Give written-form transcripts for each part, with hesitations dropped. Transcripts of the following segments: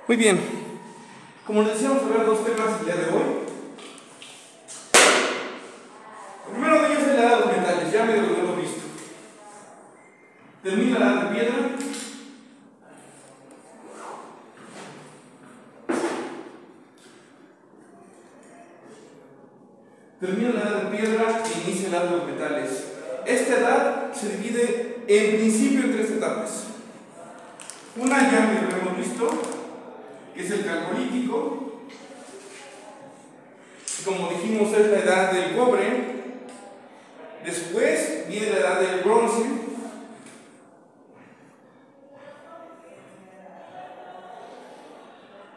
Muy bien, como les decíamos, vamos a ver dos temas el día de hoy. El primero de ellos es la edad de los metales, ya medio lo hemos visto. Termina la edad de piedra. Termina la edad de piedra e inicia la edad de los metales. Esta edad se divide en principio en tres etapas. Una ya medio lo hemos visto, que es el calcolítico. Como dijimos, es la edad del cobre. Después viene la edad del bronce.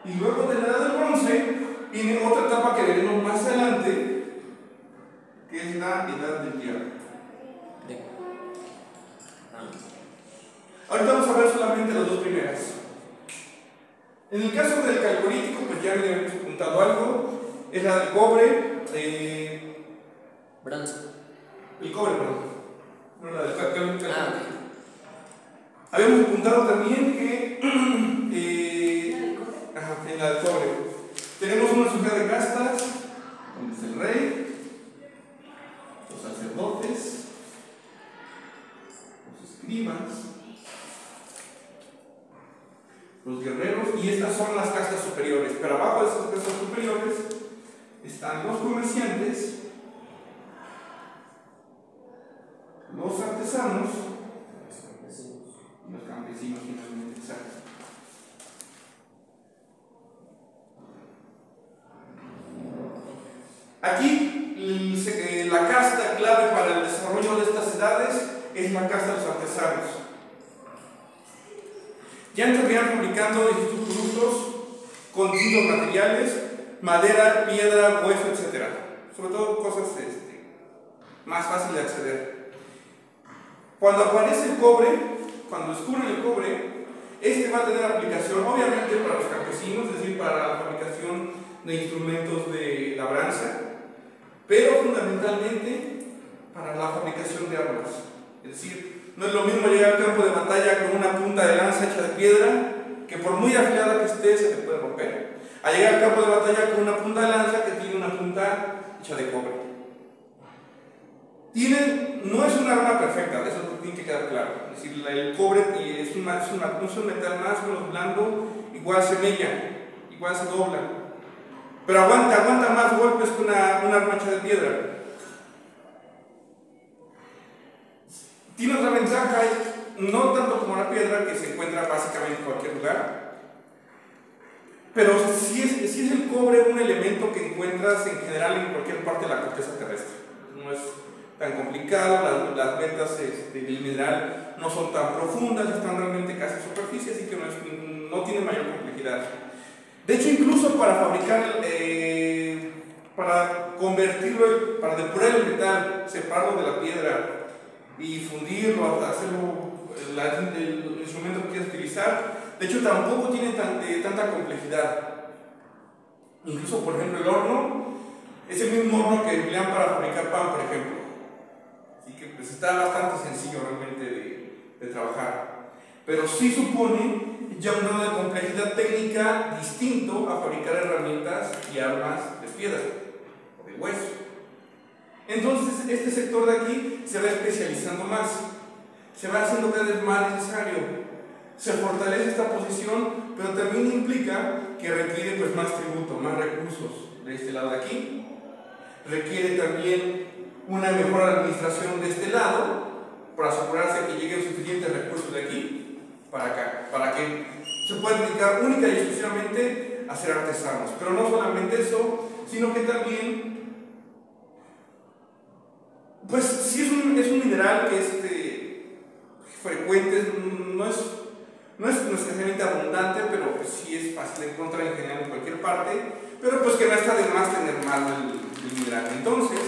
Y luego de la edad del bronce viene otra etapa que veremos más adelante, que es la edad del hierro. Ahorita vamos a ver solamente las dos primeras. En el caso del calcolítico, pues ya me hemos apuntado algo, es la del cobre. Bronce. El cobre, perdón. No, la del calcolítico. Habíamos apuntado también que en la del cobre tenemos una sociedad de castas, donde es el rey, los sacerdotes, los escribas, los guerreros, y estas son las castas superiores. Pero abajo de esas castas superiores están los comerciantes, los artesanos y los campesinos finalmente. Exacto. Aquí la casta clave para el desarrollo de estas edades es la casta de los artesanos. Ya entrarían fabricando distintos productos con distintos materiales, madera, piedra, hueso, etc. Sobre todo cosas más fáciles de acceder. Cuando aparece el cobre, cuando descubren el cobre, va a tener aplicación obviamente para los campesinos, es decir, para la fabricación de instrumentos de labranza, pero fundamentalmente para la fabricación de armas. Es decir, no es lo mismo llegar al campo de batalla con una punta de lanza hecha de piedra, que por muy afilada que esté se te puede romper, a llegar al campo de batalla con una punta de lanza que tiene una punta hecha de cobre. No es un arma perfecta, de eso tiene que quedar claro. Es decir, el cobre es un metal más o menos blando, igual se mella, igual se dobla, pero aguanta más golpes que una arma hecha de piedra. Tiene otra ventaja, no tanto como la piedra, que se encuentra básicamente en cualquier lugar, pero sí es el cobre un elemento que encuentras en general en cualquier parte de la corteza terrestre. No es tan complicado, las vetas del mineral no son tan profundas, están realmente casi en superficie, así que no tiene mayor complejidad. De hecho, incluso para fabricar, para convertirlo, para depurar el metal, separarlo de la piedra y fundirlo, hacerlo el instrumento que quieras utilizar, de hecho tampoco tiene tanta complejidad. Incluso, por ejemplo, el horno es el mismo horno que emplean para fabricar pan, por ejemplo. Así que pues está bastante sencillo realmente de trabajar. Pero sí supone ya un grado de complejidad técnica distinto a fabricar herramientas y armas de piedra o de hueso. Entonces este sector de aquí se va especializando más, se va haciendo cada vez más necesario, se fortalece esta posición, pero también implica que requiere pues más tributo, más recursos de este lado de aquí, requiere también una mejor administración de este lado para asegurarse que lleguen suficientes recursos de aquí para acá, para que se pueda dedicar única y exclusivamente a ser artesanos. Pero no solamente eso, sino que también pues sí es un mineral que es frecuente, no es necesariamente abundante, pero pues sí es fácil de encontrar en general en cualquier parte, pero pues que no está de más tener más del mineral. Entonces,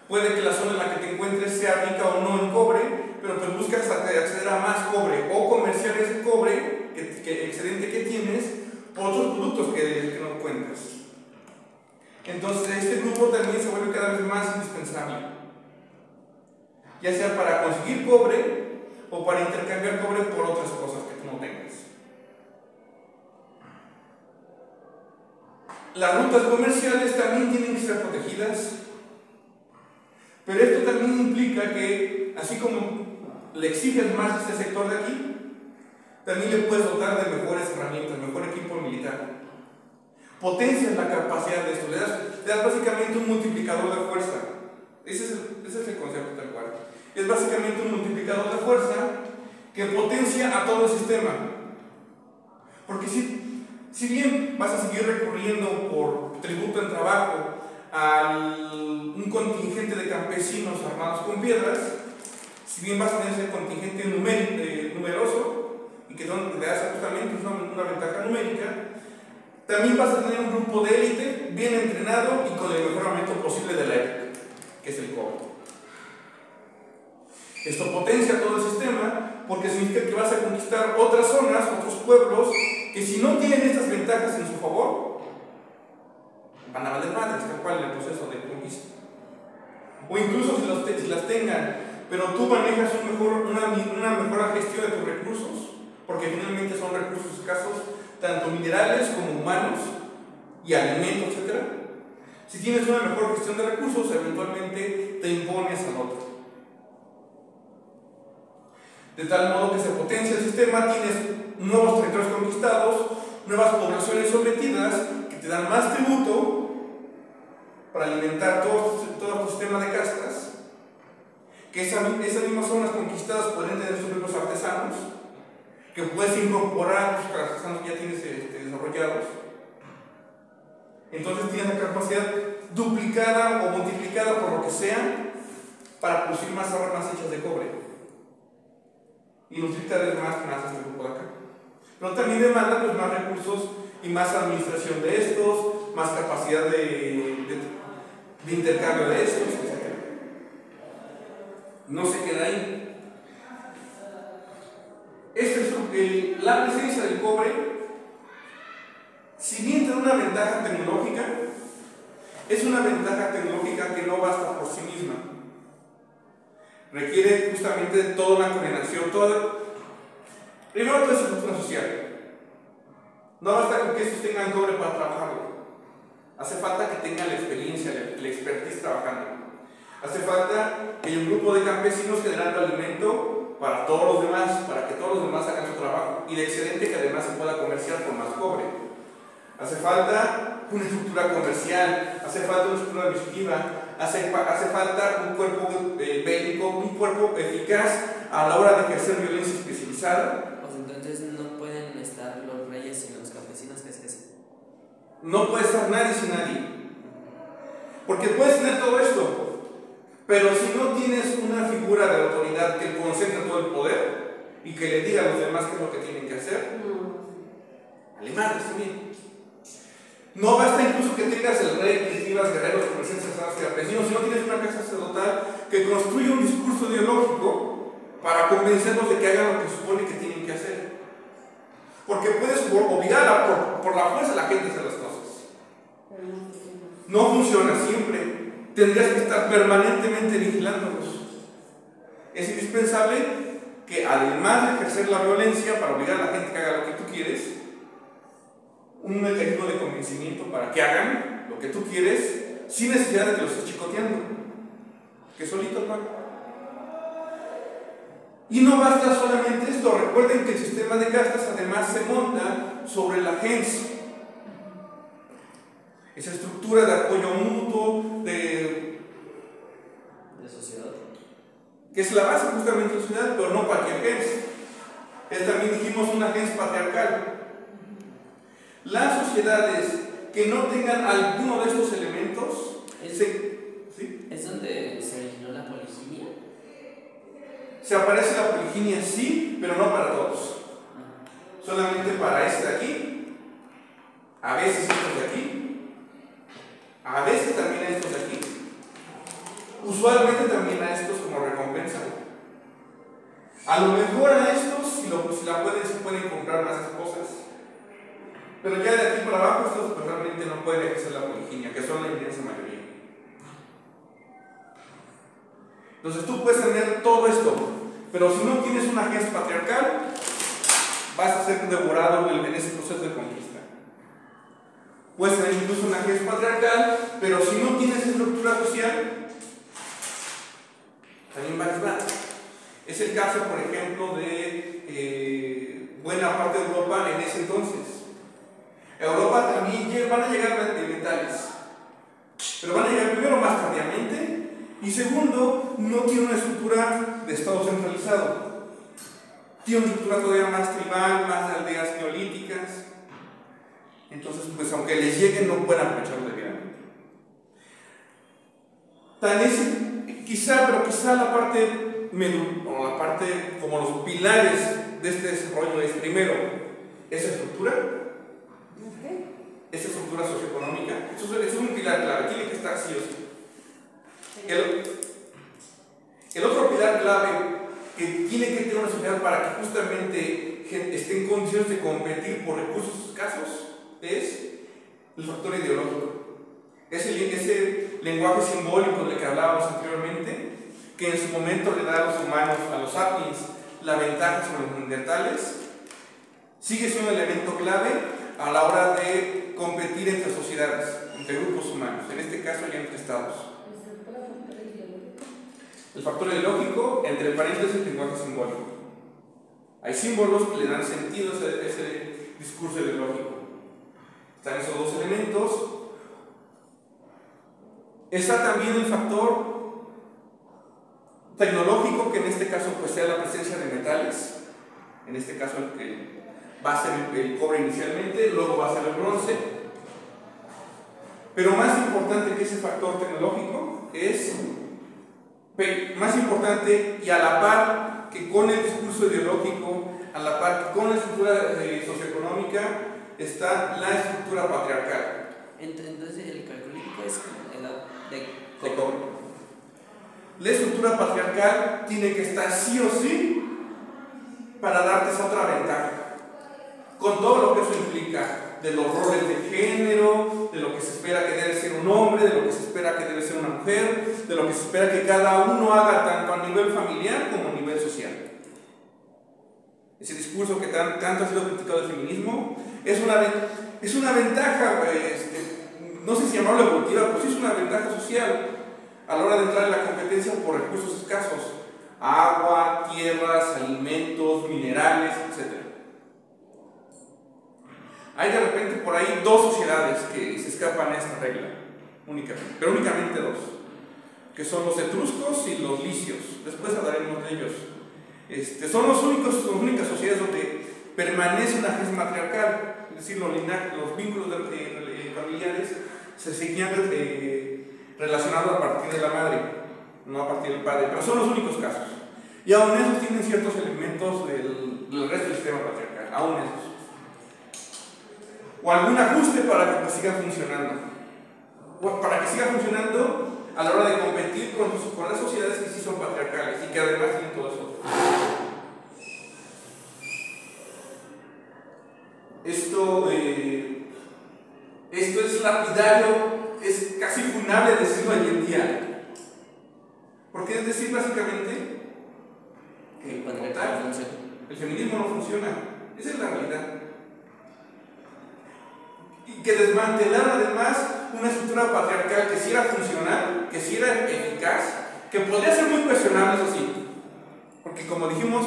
puede que la zona en la que te encuentres sea rica o no en cobre, pero pues buscas acceder a más cobre o comerciar ese cobre excedente que tienes por otros productos que no encuentras. Entonces este grupo también se vuelve cada vez más indispensable, ya sea para conseguir cobre o para intercambiar cobre por otras cosas que tú no tengas. Las rutas comerciales también tienen que ser protegidas, pero esto también implica que, así como le exiges más a este sector de aquí, también le puedes dotar de mejores herramientas, mejor equipo militar. Potencias la capacidad de esto, le das básicamente un multiplicador de fuerza. Ese es el concepto tal cual. Es básicamente un multiplicador de fuerza que potencia a todo el sistema. Porque si bien vas a seguir recurriendo por tributo en trabajo a un contingente de campesinos armados con piedras, si bien vas a tener ese contingente numeroso y que te da justamente una ventaja numérica, también vas a tener un grupo de élite bien entrenado y con el mejor armamento posible de la época, que es el cobre. Esto potencia todo el sistema porque significa que vas a conquistar otras zonas, otros pueblos que si no tienen estas ventajas en su favor, van a valer madres, tal cual en el proceso de conquista. O incluso si las tengan, pero tú manejas una mejor gestión de tus recursos, porque finalmente son recursos escasos, tanto minerales como humanos y alimentos, etc. Si tienes una mejor gestión de recursos, eventualmente te impones al otro. De tal modo que se potencia el sistema, tienes nuevos territorios conquistados, nuevas poblaciones sometidas que te dan más tributo para alimentar todo tu sistema de castas, que esas mismas zonas conquistadas pueden tener sus propios artesanos, que puedes incorporar a tus artesanos que ya tienes desarrollados. Entonces tienes la capacidad duplicada o multiplicada por lo que sea para producir más armas hechas de cobre y nutrir cada vez más este grupo de acá. Pero también demanda pues, más recursos y más administración de estos, más capacidad de intercambio de estos, etc. No se queda ahí. La presencia del cobre, si bien tiene una ventaja tecnológica, es una ventaja tecnológica que no basta por sí misma. Requiere justamente de toda una coordinación, primero toda esa estructura social. No basta con que estos tengan cobre para trabajarlo. Hace falta que tengan la experiencia, la expertise trabajando. Hace falta que haya un grupo de campesinos generando alimento para todos los demás, para que todos los demás hagan su trabajo y de excedente que además se pueda comerciar por más cobre. Hace falta una estructura comercial, hace falta una estructura administrativa, hace falta un cuerpo bélico, un cuerpo eficaz a la hora de ejercer violencia especializada. Pues entonces no pueden estar los reyes sin los campesinos, ¿qué es eso? No puede estar nadie sin nadie. Porque puedes tener todo esto, pero si no tienes una figura de autoridad que concentre todo el poder y que le diga a los demás qué es lo que tienen que hacer, vale madres también. No basta incluso que tengas el rey, que tengas guerreros, comerciantes, campesinos, si no tienes una casa sacerdotal que construya un discurso ideológico para convencerlos de que hagan lo que supone que tienen que hacer. Porque puedes obligar por la fuerza a la gente a hacer las cosas. No funciona siempre. Tendrías que estar permanentemente vigilándolos. Es indispensable que además de ejercer la violencia para obligar a la gente que haga lo que tú quieres, un mecanismo de convencimiento para que hagan lo que tú quieres sin necesidad de que los estés chicoteando, que solitos van. Y no basta solamente esto. Recuerden que el sistema de castas además se monta sobre la gens, esa estructura de apoyo mutuo, de sociedad, que es la base justamente de la sociedad, pero no cualquier gens. Es también dijimos una gens patriarcal. Las sociedades que no tengan alguno de estos elementos, ¿sí? ¿Es donde se originó la poliginia? Se aparece la poliginia, sí, pero no para todos. Solamente para este de aquí, a veces estos de aquí, a veces también a estos de aquí, usualmente también a estos como recompensa. A lo mejor a estos, si se pueden comprar más cosas. Pero ya de aquí para abajo, estos pues, realmente no pueden ejercer la poliginia, que son la inmensa mayoría. Entonces tú puedes tener todo esto, pero si no tienes una gens patriarcal, vas a ser devorado en ese proceso de conquista. Puedes tener incluso una agencia patriarcal, pero si no tienes estructura social, también va a quebrar. Es el caso, por ejemplo, de buena parte de Europa en ese entonces. Europa también van a llegar metales, pero van a llegar primero más tardíamente y segundo, no tiene una estructura de Estado centralizado. Tiene una estructura todavía más tribal, más de aldeas neolíticas. Entonces, pues aunque les lleguen, no pueden aprovecharlo debidamente. Tan es, pero quizá la parte o la parte como los pilares de este desarrollo es primero esa estructura. Esa estructura socioeconómica, eso es un pilar clave, tiene que estar sí o sí. El otro pilar clave que tiene que tener una sociedad para que justamente esté en condiciones de competir por recursos escasos es el factor ideológico. Ese lenguaje simbólico del que hablábamos anteriormente, que en su momento le da a los humanos, a los sapiens, la ventaja sobre los neandertales, sigue siendo un elemento clave a la hora de competir entre sociedades, entre grupos humanos, en este caso ya entre estados. El factor ideológico, entre paréntesis, el lenguaje simbólico. Hay símbolos que le dan sentido a ese discurso ideológico. Están esos dos elementos. Está también el factor tecnológico, que en este caso pues sea la presencia de metales, en este caso el que va a ser el cobre inicialmente, luego va a ser el bronce. Pero más importante que ese factor tecnológico es, más importante y a la par que con el discurso ideológico, a la par que con la estructura socioeconómica, está la estructura patriarcal. Entonces el calcolítico es de cobre. La estructura patriarcal tiene que estar sí o sí para darte esa otra ventaja, con todo lo que eso implica, de los roles de género, de lo que se espera que debe ser un hombre, de lo que se espera que debe ser una mujer, de lo que se espera que cada uno haga tanto a nivel familiar como a nivel social. Ese discurso que tanto ha sido criticado del feminismo es una ventaja, no sé si llamarlo evolutiva, pero sí es una ventaja social a la hora de entrar en la competencia por recursos escasos: agua, tierras, alimentos, minerales, etc. Hay de repente por ahí dos sociedades que se escapan a esta regla, pero únicamente dos, que son los etruscos y los licios. Después hablaremos de ellos. Son las únicas sociedades donde permanece una gesta matriarcal, es decir, los vínculos familiares se seguían relacionados a partir de la madre, no a partir del padre, pero son los únicos casos. Y aún esos tienen ciertos elementos del resto del sistema patriarcal, aún esos. O algún ajuste para que siga funcionando. Para que siga funcionando a la hora de competir con las sociedades que sí son patriarcales y que además tienen todo eso. Esto es lapidario, es casi funable decirlo hoy en día. Porque es decir, básicamente, que como tal, el feminismo no funciona. Esa es la realidad. Y que desmantelaron además una estructura patriarcal que sí era funcional, que sí era eficaz, que podría ser muy cuestionable, eso sí. Porque como dijimos,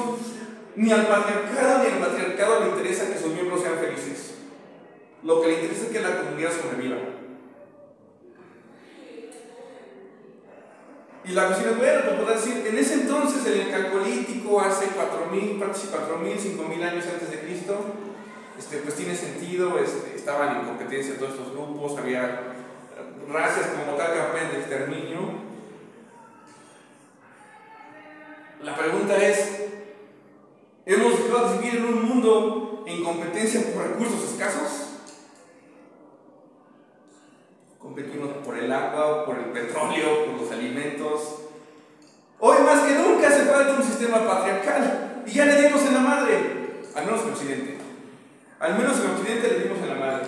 ni al patriarcado ni al matriarcado le interesa que sus miembros sean felices. Lo que le interesa es que la comunidad sobreviva. Y la cuestión es, bueno, pues podrás decir, en ese entonces, en el calcolítico, hace 4.000, 5.000 años antes de Cristo, pues tiene sentido, estaban en competencia todos estos grupos, había razas como tal campañas de exterminio. La pregunta es, ¿hemos dejado de vivir en un mundo en competencia por recursos escasos? Competimos por el agua, por el petróleo, por los alimentos. Hoy más que nunca hace falta un sistema patriarcal y ya le dimos en la madre, al menos en Occidente. Al menos en Occidente le dimos en la madre.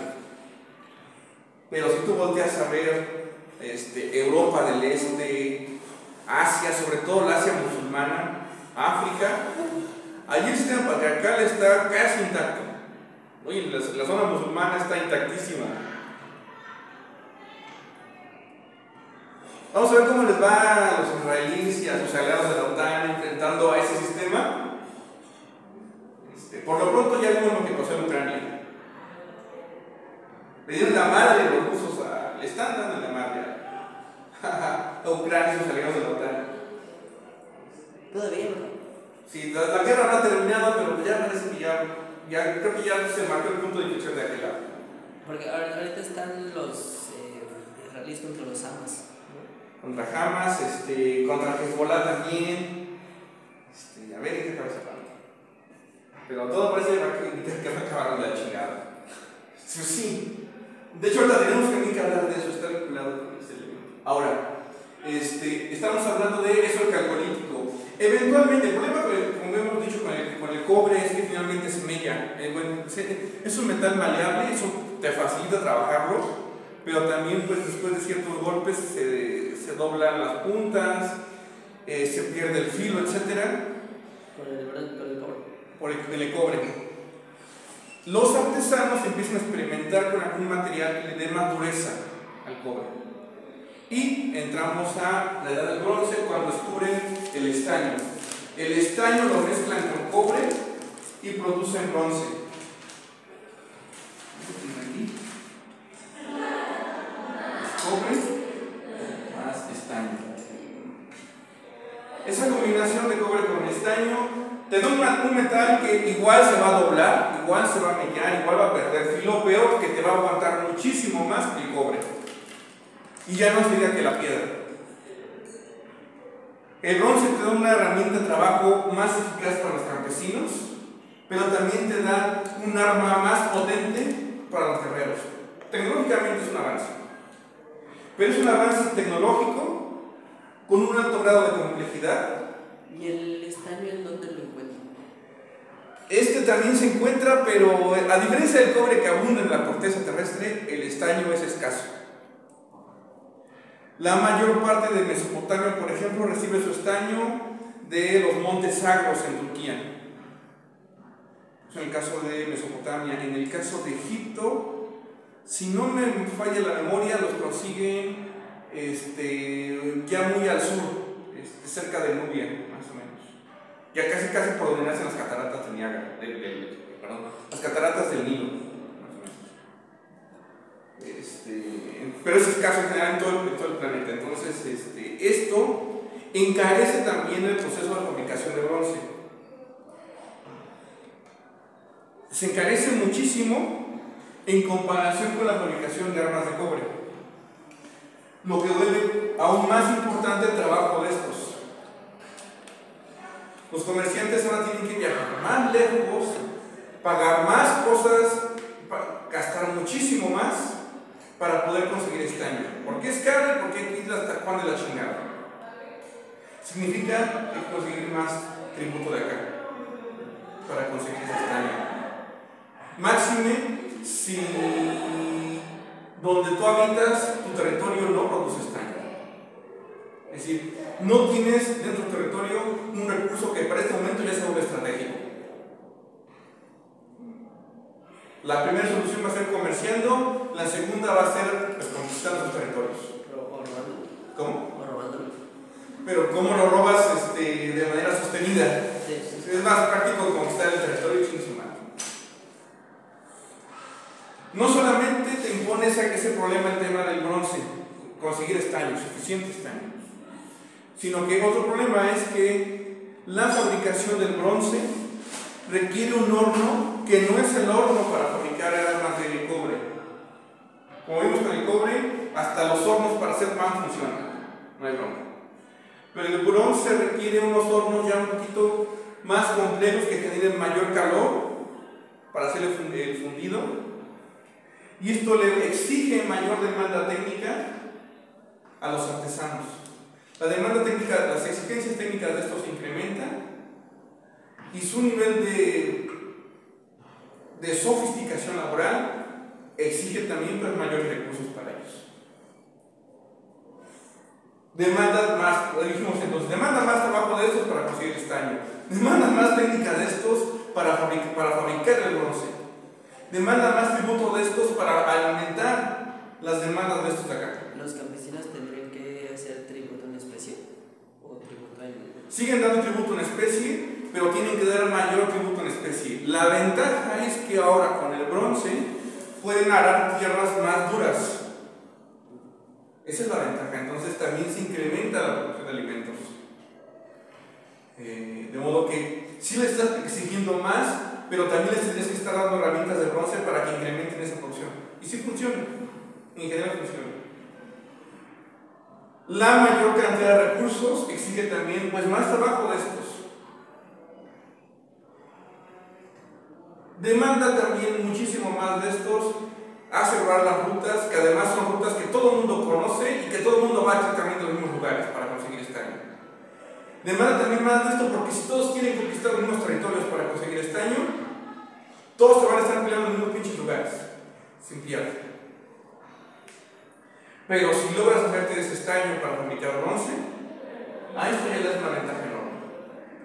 Pero si tú volteas a ver Europa del Este, Asia, sobre todo la Asia musulmana, África, allí el sistema patriarcal está casi intacto. Oye, la zona musulmana está intactísima. Vamos a ver cómo les va a los israelíes y a sus aliados de la OTAN enfrentando a ese sistema. Por lo pronto ya vimos lo que pasó en Ucrania. Le dieron la madre los rusos le están dando la madre a Ucrania y sus aliados de la OTAN. Todavía no. Sí, la guerra no ha terminado, pero ya parece que ya creo que ya se marcó el punto de inflexión de aquel lado. Porque ahorita están los israelíes contra los Hamas. Contra Hamas, contra Hezbollah también. A ver en qué cabeza parte. Pero todo parece que va a acabar de la chingada. Sí. De hecho, ahorita tenemos que hablar de eso, está vinculado con este elemento. Ahora, estamos hablando de eso, el calcolítico. Eventualmente, el problema, como hemos dicho con el cobre, es que finalmente se mella. Es un metal maleable, eso te facilita trabajarlo, pero también pues, después de ciertos golpes se doblan las puntas, se pierde el filo, etc. Por el cobre. Los artesanos empiezan a experimentar con algún material que le dé más dureza al cobre. Y entramos a la edad del bronce cuando descubren el estaño. El estaño lo mezclan con cobre y producen bronce. Cobre más estaño. Esa combinación de cobre con estaño te da un metal que igual se va a doblar, igual se va a mellar, igual va a perder filo, pero que te va a aguantar muchísimo más que el cobre. Y ya no sería que la piedra. El bronce te da una herramienta de trabajo más eficaz para los campesinos, pero también te da un arma más potente para los guerreros. Tecnológicamente es un avance, pero es un avance tecnológico con un alto grado de complejidad. ¿Y el estaño en dónde lo encuentran? También se encuentra, pero a diferencia del cobre que abunda en la corteza terrestre, el estaño es escaso. La mayor parte de Mesopotamia, por ejemplo, recibe su estaño de los montes Zagros en Turquía. Eso en el caso de Mesopotamia. En el caso de Egipto, si no me falla la memoria, los consiguen ya muy al sur, cerca de Nubia, más o menos. Ya casi por donde nacen las cataratas de Niágara, las cataratas del Nilo, más o menos. Pero es escaso en general en todo el planeta. Entonces, esto encarece también el proceso de fabricación de bronce. Se encarece muchísimo en comparación con la fabricación de armas de cobre, lo que vuelve aún más importante el trabajo de estos. Los comerciantes ahora tienen que viajar más lejos, pagar más cosas, gastar muchísimo más para poder conseguir estaño. ¿Por qué es caro y por qué hay que ir hasta Juan de la chingada? Significa que hay que conseguir más tributo de acá para conseguir ese estaño. Máxime si donde tú habitas, tu territorio no produce estaño. Es decir, no tienes dentro del territorio un recurso que para este momento ya se vuelve estratégico. La primera solución va a ser comerciando, la segunda va a ser pues, conquistando los territorios. O robándolo. ¿Cómo? O robándolo. Pero ¿cómo lo robas de manera sostenida? Sí. Es más práctico conquistar el territorio y sin sumar. No solamente te impone ese problema el tema del bronce, conseguir estaño, suficiente estaño, sino que otro problema es que la fabricación del bronce requiere un horno que no es el horno para fabricar armas de cobre. Como vimos con el cobre, hasta los hornos para hacer pan funcionan, no hay bronca. Pero el bronce requiere unos hornos ya un poquito más complejos que generen mayor calor para hacer el fundido. Y esto le exige mayor demanda técnica a los artesanos. La demanda técnica, las exigencias técnicas de estos se incrementan y su nivel de sofisticación laboral exige también pues, mayores recursos para ellos. Demanda más, lo dijimos entonces, demanda más trabajo de estos para conseguir estaño, demanda más técnica de estos para fabricar el bronce, demanda más tributo de estos para alimentar las demandas de estos de acá. Los campesinos tendrían que hacer Siguen dando tributo en especie, pero tienen que dar mayor tributo en especie. La ventaja es que ahora con el bronce pueden arar tierras más duras. Esa es la ventaja. Entonces también se incrementa la producción de alimentos. De modo que sí le estás exigiendo más, pero también les tienes que estar dando herramientas de bronce para que incrementen esa producción. Y sí funciona. En general funciona. La mayor cantidad de recursos exige también pues más trabajo de estos. Demanda también muchísimo más de estos, asegurar las rutas, que además son rutas que todo el mundo conoce y que todo el mundo va exactamente a los mismos lugares para conseguir estaño. Demanda también más de esto porque si todos quieren conquistar los mismos territorios para conseguir estaño, todos se van a estar peleando en los mismos pinches lugares, sin pierde. Pero si logras hacerte ese estaño para fabricar bronce, a esto ya le das una ventaja enorme.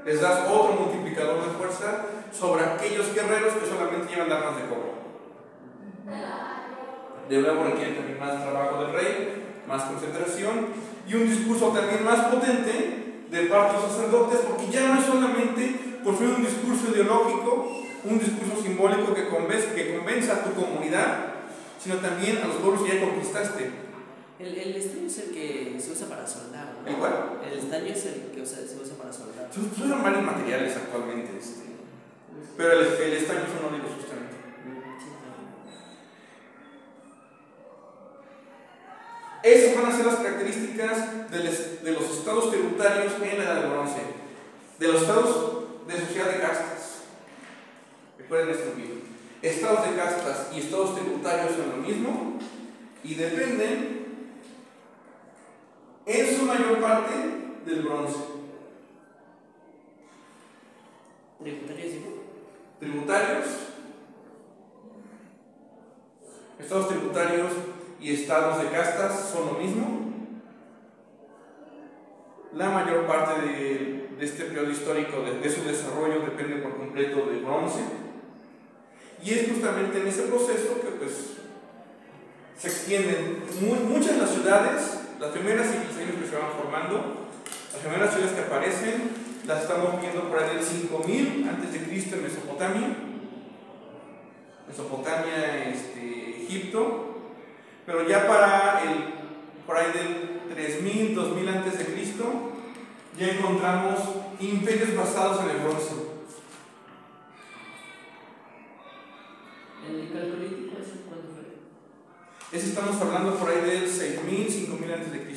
Les das otro multiplicador de fuerza sobre aquellos guerreros que solamente llevan armas de cobre. De nuevo requiere también más trabajo del rey, más concentración y un discurso también más potente de parte de los sacerdotes, porque ya no es solamente construir un discurso ideológico, un discurso simbólico que convenza a tu comunidad, sino también a los pueblos que ya conquistaste. El estaño es el que se usa para soldar, ¿no? ¿El cuál? El estaño es el que se usa para soldar. Se usan varios materiales actualmente, pero el estaño es uno de ellos justamente. Esas van a ser las características de los estados tributarios en la Edad del Bronce, de los estados de sociedad de castas. Recuerden esto bien. Estados de castas y estados tributarios son lo mismo y dependen en su mayor parte del bronce. Tributarios, estados tributarios y estados de castas son lo mismo. La mayor parte de este periodo histórico, de su desarrollo, depende por completo del bronce. Y es justamente en ese proceso que pues se extienden muchas de las ciudades, las primeras civilizaciones que se van formando, las primeras ciudades que aparecen, las estamos viendo por ahí del 5000 a.C. en Mesopotamia, Egipto, pero ya para por ahí del 3000, 2000 a.C. ya encontramos imperios basados en el bronce. ¿El calcolítico ese cuándo fue? Ese estamos hablando por ahí del 6000, 5000 a.C.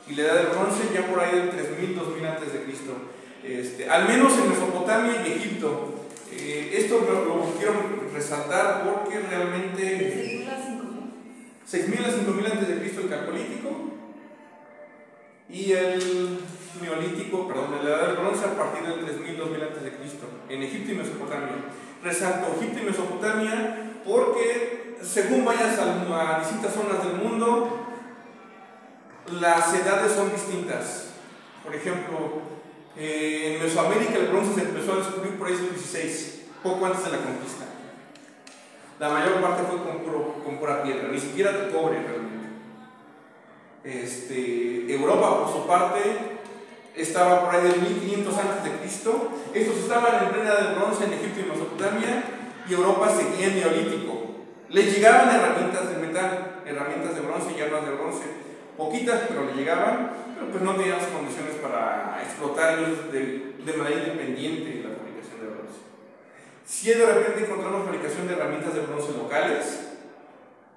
Y la edad del bronce ya por ahí del 3000, 2000 a.C. Al menos en Mesopotamia y Egipto. Esto lo quiero resaltar porque realmente 6000 a 5000 a.C. el calcolítico y el neolítico, perdón, la edad del bronce a partir del 3000, 2000 a.C. en Egipto y Mesopotamia. Resalto Egipto y Mesopotamia porque según vayas a distintas zonas del mundo, las edades son distintas. Por ejemplo, en Mesoamérica el bronce se empezó a descubrir por ahí en el 16, poco antes de la conquista. La mayor parte fue con pura piedra, ni siquiera de cobre realmente. Europa, por su parte, estaba por ahí del 1500 a.C. Estos estaban en plena edad del bronce en Egipto y Mesopotamia, y Europa seguía en neolítico. Les llegaban herramientas de metal, herramientas de bronce y armas de bronce, poquitas, pero le llegaban, pero pues no tenían las condiciones para explotar ellos de manera independiente la fabricación de bronce. Si de repente encontramos fabricación de herramientas de bronce locales,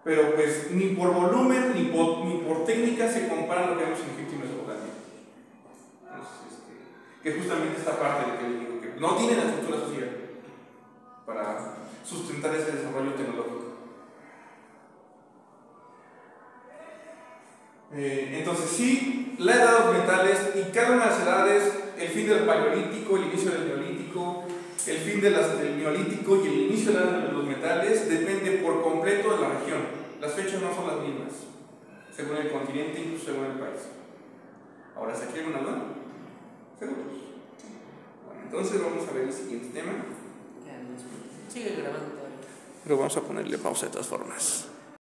pero pues ni por volumen ni por técnica se comparan lo que vemos en Egipto y Mesopotamia. Entonces, que es justamente esta parte de que digo que no tiene la estructura social para sustentar ese desarrollo tecnológico. Entonces sí, la edad de los metales y cada una de las edades, el fin del paleolítico, el inicio del neolítico, el fin del neolítico y el inicio de la edad de los metales depende por completo de la región. Las fechas no son las mismas, según el continente, incluso según el país. Ahora, ¿se quiere una duda? ¿Seguros? Bueno, entonces vamos a ver el siguiente tema. Sigue grabando todavía. Pero vamos a ponerle pausa de todas formas.